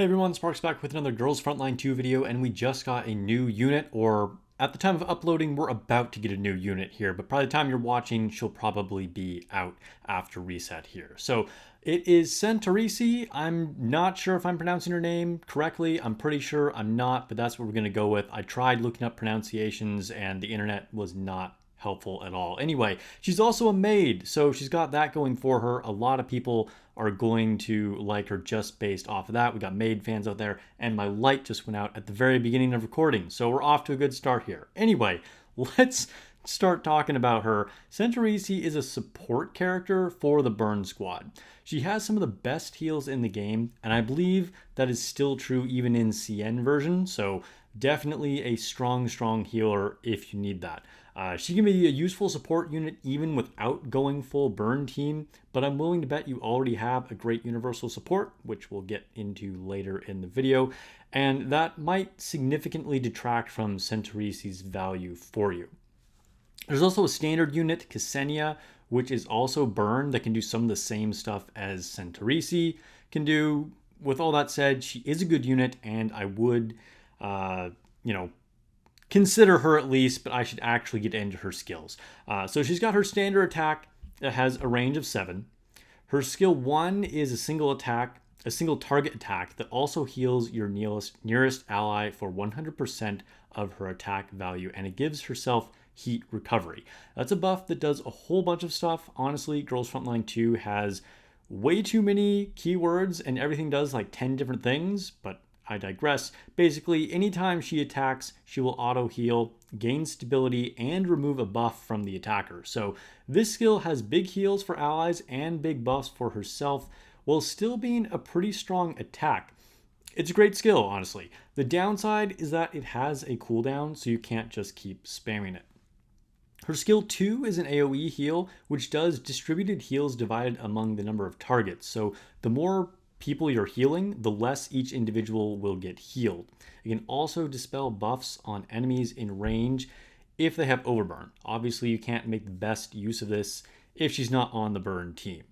Hey everyone, Sparks back with another Girls Frontline 2 video, and we just got a new unit, or at the time of uploading, we're about to get a new unit here, but by the time you're watching, she'll probably be out after reset here. So it is Centaureissi. I'm not sure if I'm pronouncing her name correctly. I'm pretty sure I'm not, but that's what we're going to go with. I tried looking up pronunciations, and the internet was not helpful at all. Anyway, she's also a maid, so she's got that going for her. A lot of people are going to like her just based off of that. We got maid fans out there, and my light just went out at the very beginning of recording, so we're off to a good start here. Anyway, let's start talking about her. Centaureissi is a support character for the burn squad. She has some of the best heals in the game, and I believe that is still true even in CN version, so definitely a strong healer if you need that. She can be a useful support unit even without going full burn team, but I'm willing to bet you already have a great universal support, which we'll get into later in the video, and that might significantly detract from Centaureissi's value for you. There's also a standard unit, Ksenia, which is also burn that can do some of the same stuff as Centaureissi can do. With all that said, she is a good unit, and I would, consider her at least, but I should actually get into her skills. So she's got her standard attack that has a range of 7. Her skill 1 is a single target attack that also heals your nearest ally for 100% of her attack value, and it gives herself heat recovery. That's a buff that does a whole bunch of stuff. Honestly, Girls Frontline 2 has way too many keywords, and everything does like 10 different things, but I digress. Basically, anytime she attacks, she will auto heal, gain stability, and remove a buff from the attacker. So this skill has big heals for allies and big buffs for herself, while still being a pretty strong attack. It's a great skill, honestly. The downside is that it has a cooldown, so you can't just keep spamming it. Her skill 2 is an AoE heal, which does distributed heals divided among the number of targets. So the more people you're healing, the less each individual will get healed. It can also dispel buffs on enemies in range if they have overburn. Obviously, you can't make the best use of this if she's not on the burn team.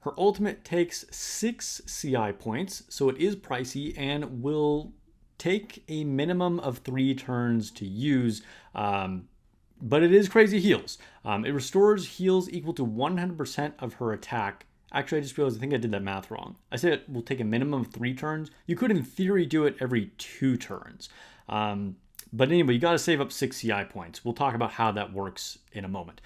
Her ultimate takes 6 CI points, so it is pricey and will take a minimum of 3 turns to use, but it is crazy heals. It restores heals equal to 100% of her attack. Actually, I just realized I think I did that math wrong. I said it will take a minimum of 3 turns. You could, in theory, do it every 2 turns. But anyway, you got to save up 6 CI points. We'll talk about how that works in a moment.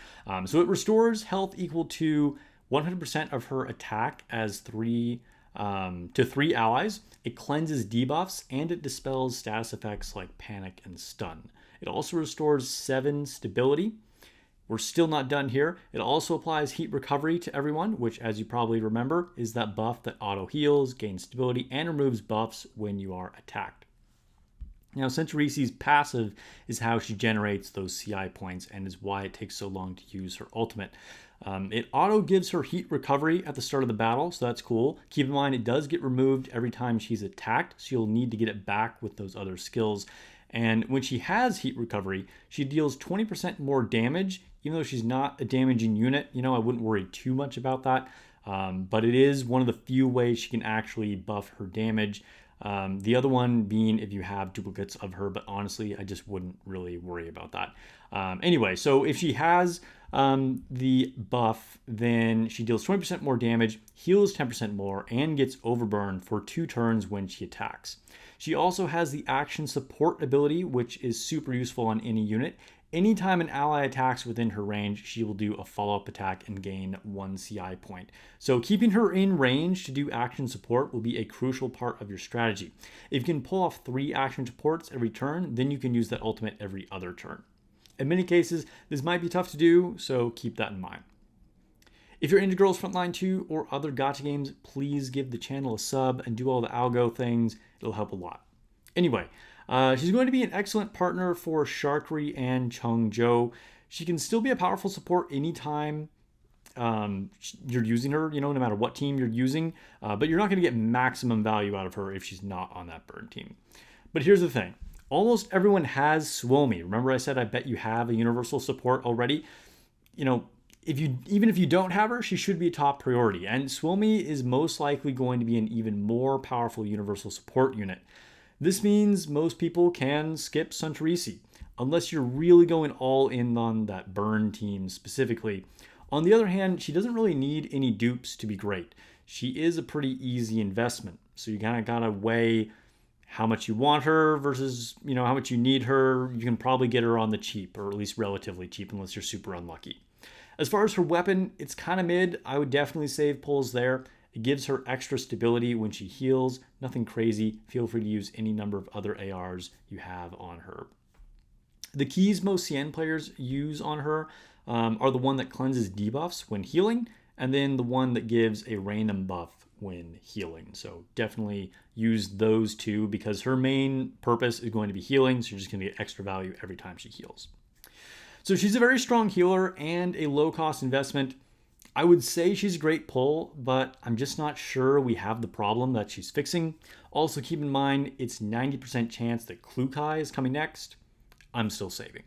So it restores health equal to 100% of her attack as 3 allies. It cleanses debuffs, and it dispels status effects like panic and stun. It also restores 7 stability. We're still not done here. It also applies heat recovery to everyone, which, as you probably remember, is that buff that auto heals, gains stability, and removes buffs when you are attacked. Now, Centaureissi's passive is how she generates those CI points and is why it takes so long to use her ultimate. It auto gives her heat recovery at the start of the battle, so that's cool. Keep in mind, it does get removed every time she's attacked, so you'll need to get it back with those other skills. And when she has heat recovery, she deals 20% more damage. Even though she's not a damaging unit, I wouldn't worry too much about that. But it is one of the few ways she can actually buff her damage. The other one being if you have duplicates of her, but honestly, I just wouldn't really worry about that. Anyway, so if she has the buff, then she deals 20% more damage, heals 10% more, and gets overburn for 2 turns when she attacks. She also has the action support ability, which is super useful on any unit. Anytime an ally attacks within her range, she will do a follow-up attack and gain 1 CI point. So keeping her in range to do action support will be a crucial part of your strategy. If you can pull off 3 action supports every turn, then you can use that ultimate every other turn. In many cases, this might be tough to do, so keep that in mind. If you're into Girls Frontline 2 or other gacha games, please give the channel a sub and do all the algo things. It'll help a lot. Anyway, she's going to be an excellent partner for Sharkri and Chungjo. She can still be a powerful support anytime you're using her, no matter what team you're using, but you're not going to get maximum value out of her if she's not on that burn team. But here's the thing. Almost everyone has Suomi. Remember I said I bet you have a universal support already? Even if you don't have her, she should be a top priority. And Swilmy is most likely going to be an even more powerful universal support unit. This means most people can skip Centaureissi, unless you're really going all in on that burn team specifically. On the other hand, she doesn't really need any dupes to be great. She is a pretty easy investment, so you kind of gotta weigh how much you want her versus how much you need her. You can probably get her on the cheap, or at least relatively cheap, unless you're super unlucky. As far as her weapon, it's kind of mid. I would definitely save pulls there. It gives her extra stability when she heals. Nothing crazy. Feel free to use any number of other ARs you have on her. The keys most CN players use on her are the one that cleanses debuffs when healing, and then the one that gives a random buff when healing. So definitely use those two because her main purpose is going to be healing, so you're just going to get extra value every time she heals. So she's a very strong healer and a low-cost investment. I would say she's a great pull, but I'm just not sure we have the problem that she's fixing. Also keep in mind, it's 90% chance that Klukai is coming next. I'm still saving.